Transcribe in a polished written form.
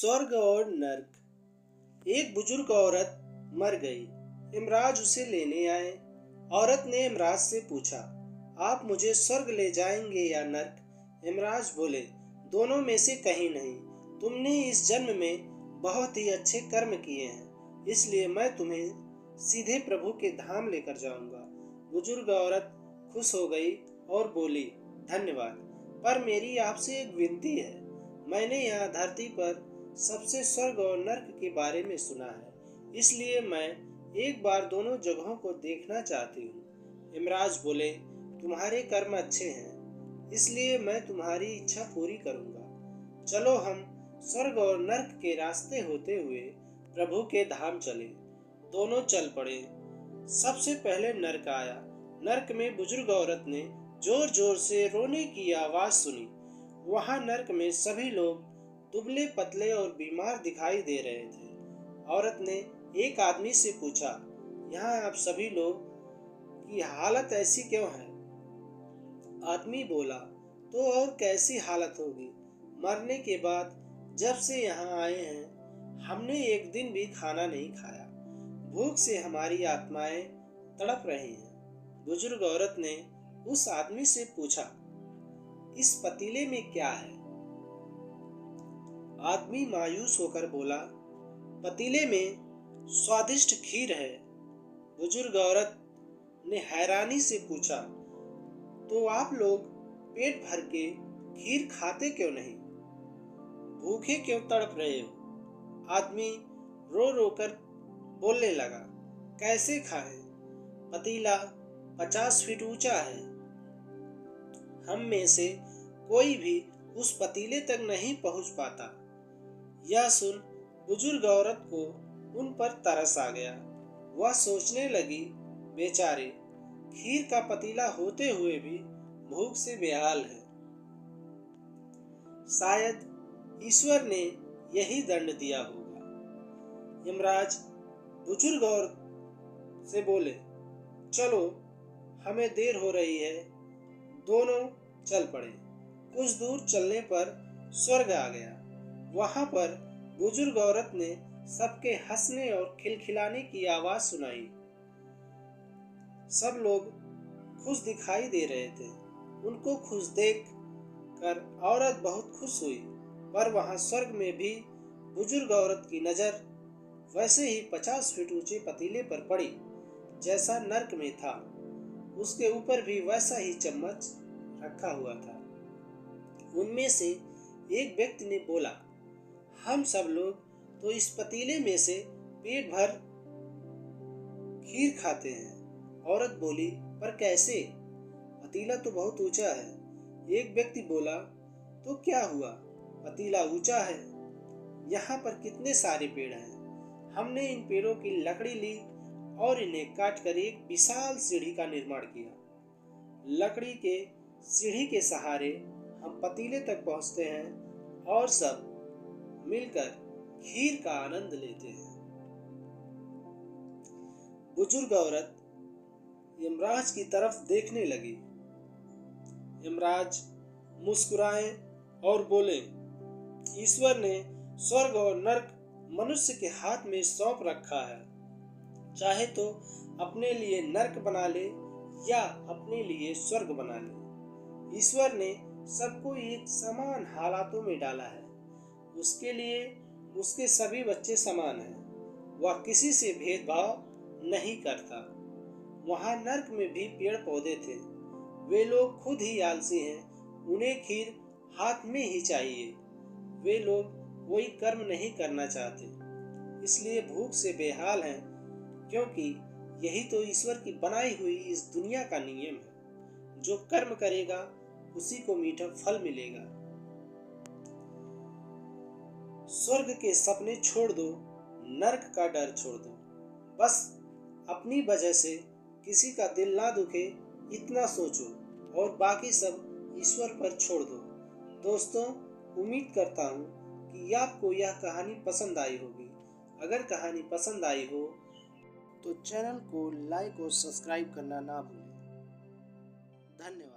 स्वर्ग और नर्क। एक बुजुर्ग औरत मर गई। इमराज उसे लेने आए। औरत ने इमराज से पूछा, आप मुझे स्वर्ग ले जाएंगे या नर्क? इमराज बोले, दोनों में से कहीं नहीं। तुमने इस जन्म में बहुत ही अच्छे कर्म किए हैं, इसलिए मैं तुम्हें सीधे प्रभु के धाम लेकर जाऊंगा। बुजुर्ग औरत खुश हो गई और बोली, धन्यवाद, पर मेरी आपसे एक विनती है। मैंने यहाँ धरती पर सबसे स्वर्ग और नर्क के बारे में सुना है, इसलिए मैं एक बार दोनों जगहों को देखना चाहती हूँ। इमराज बोले, तुम्हारे कर्म अच्छे हैं, इसलिए मैं तुम्हारी इच्छा पूरी करूँगा। चलो हम स्वर्ग और नर्क के रास्ते होते हुए प्रभु के धाम चले। दोनों चल पड़े। सबसे पहले नर्क आया। नर्क में बुजुर्ग औरत ने जोर जोर से रोने की आवाज सुनी। वहां नर्क में सभी लोग दुबले पतले और बीमार दिखाई दे रहे थे। औरत ने एक आदमी से पूछा, यहाँ आप सभी लोग की हालत ऐसी क्यों है? आदमी बोला, तो और कैसी हालत होगी? मरने के बाद जब से यहाँ आए हैं, हमने एक दिन भी खाना नहीं खाया। भूख से हमारी आत्माएं तड़प रही हैं। बुजुर्ग औरत ने उस आदमी से पूछा, इस पतीले में क्या है? आदमी मायूस होकर बोला, पतीले में स्वादिष्ट खीर है। बुजुर्ग औरत ने हैरानी से पूछा, तो आप लोग पेट भर के खीर खाते क्यों नहीं? भूखे क्यों तड़प रहे हो? आदमी रो रो कर बोलने लगा, कैसे खाएं? पतीला 50 फीट ऊंचा है। हम में से कोई भी उस पतीले तक नहीं पहुंच पाता। यह सुन बुजुर्ग औरत को उन पर तरस आ गया। वह सोचने लगी, बेचारे खीर का पतीला होते हुए भी भूख से बेहाल है। शायद ईश्वर ने यही दंड दिया होगा। यमराज बुजुर्ग औरत से बोले, चलो हमें देर हो रही है। दोनों चल पड़े। कुछ दूर चलने पर स्वर्ग आ गया। वहां पर बुजुर्ग औरत ने सबके हंसने और खिलखिलाने की आवाज सुनाई। सब लोग खुश दिखाई दे रहे थे। उनको खुश देख कर औरत बहुत खुश हुई। पर वहां स्वर्ग में भी बुजुर्ग औरत की नजर वैसे ही 50 फीट ऊंचे पतीले पर पड़ी जैसा नर्क में था। उसके ऊपर भी वैसा ही चम्मच रखा हुआ था। उनमें से एक व्यक्ति ने बोला, हम सब लोग तो इस पतीले में से पेट भर खीर खाते हैं। औरत बोली, पर कैसे? पतीला तो बहुत ऊंचा है। एक व्यक्ति बोला, तो क्या हुआ, पतीला ऊंचा है। यहाँ पर कितने सारे पेड़ हैं। हमने इन पेड़ों की लकड़ी ली और इन्हें काटकर एक विशाल सीढ़ी का निर्माण किया। लकड़ी के सीढ़ी के सहारे हम पतीले तक पहुंचते हैं और सब मिलकर खीर का आनंद लेते हैं। बुजुर्ग औरत यमराज की तरफ देखने लगी। यमराज मुस्कुराए और बोले, ईश्वर ने स्वर्ग और नर्क मनुष्य के हाथ में सौंप रखा है। चाहे तो अपने लिए नर्क बना ले या अपने लिए स्वर्ग बना ले। ईश्वर ने सबको एक समान हालातों में डाला है। उसके लिए उसके सभी बच्चे समान हैं। वह किसी से भेदभाव नहीं करता। वहाँ नर्क में भी पेड़ पौधे थे। वे लोग खुद ही आलसी हैं। उन्हें खीर हाथ में ही चाहिए। वे लोग कोई कर्म नहीं करना चाहते, इसलिए भूख से बेहाल हैं, क्योंकि यही तो ईश्वर की बनाई हुई इस दुनिया का नियम है। जो कर्म करेगा उसी को मीठा फल मिलेगा। स्वर्ग के सपने छोड़ दो, नर्क का डर छोड़ दो। बस अपनी वजह से किसी का दिल ना दुखे, इतना सोचो और बाकी सब ईश्वर पर छोड़ दो। दोस्तों, उम्मीद करता हूँ कि आपको यह कहानी पसंद आई होगी। अगर कहानी पसंद आई हो तो चैनल को लाइक और सब्सक्राइब करना ना भूलें। धन्यवाद।